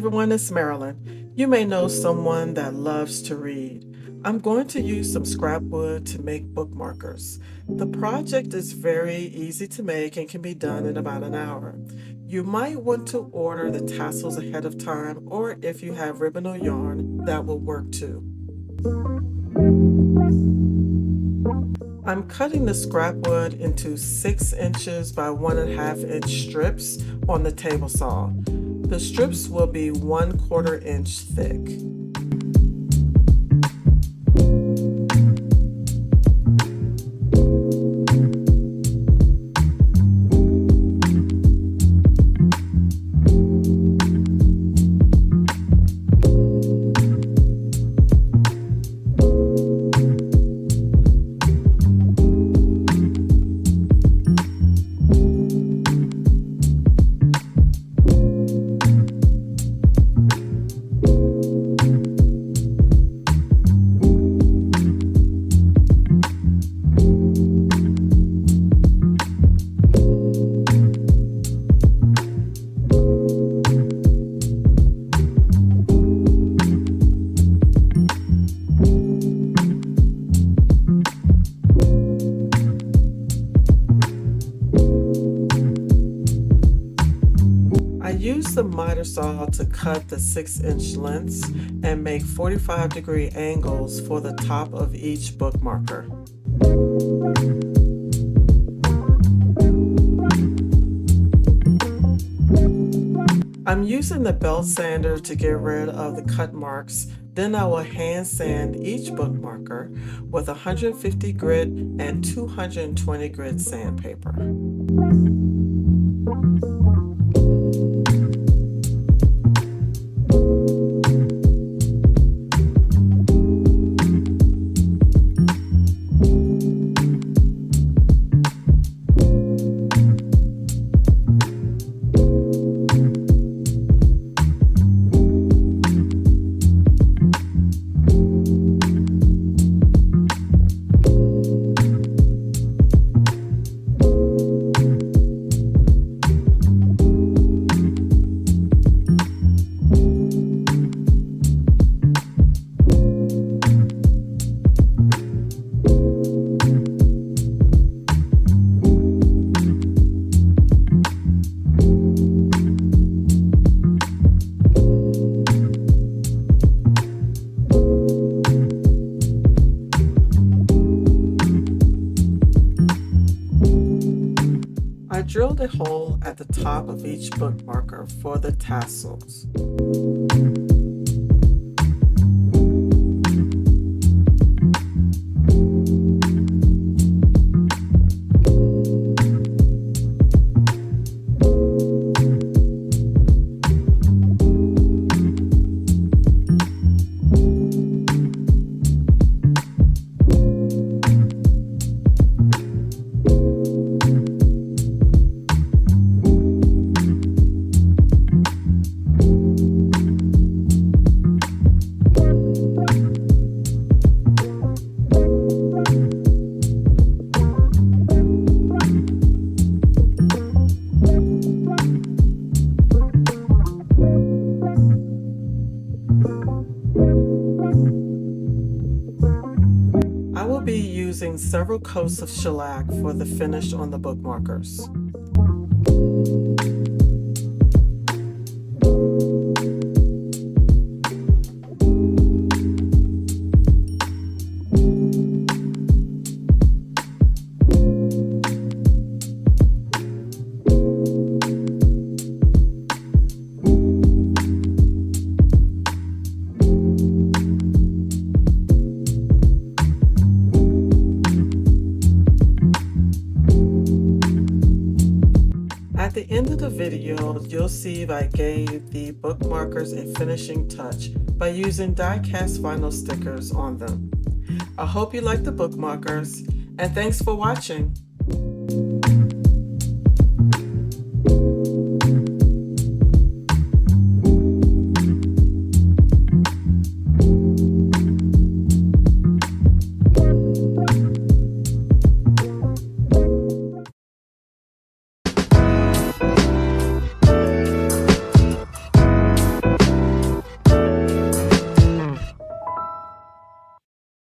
everyone, it's Marilyn. You may know someone that loves to read. I'm going to use some scrap wood to make bookmarkers. The project is very easy to make and can be done in about an hour. You might want to order the tassels ahead of time, or if you have ribbon or yarn, that will work too. I'm cutting the scrap wood into 6 inches by 1.5 inch strips on the table saw. The strips will be 1/4 inch thick. Use the miter saw to cut the 6-inch lengths and make 45-degree angles for the top of each bookmarker. I'm using the belt sander to get rid of the cut marks. Then I will hand sand each bookmarker with 150 grit and 220 grit sandpaper. I drilled a hole at the top of each bookmarker for the tassels. I will be using several coats of shellac for the finish on the bookmarkers. At the end of the video, you'll see if I gave the bookmarkers a finishing touch by using die-cast vinyl stickers on them. I hope you like the bookmarkers, and thanks for watching.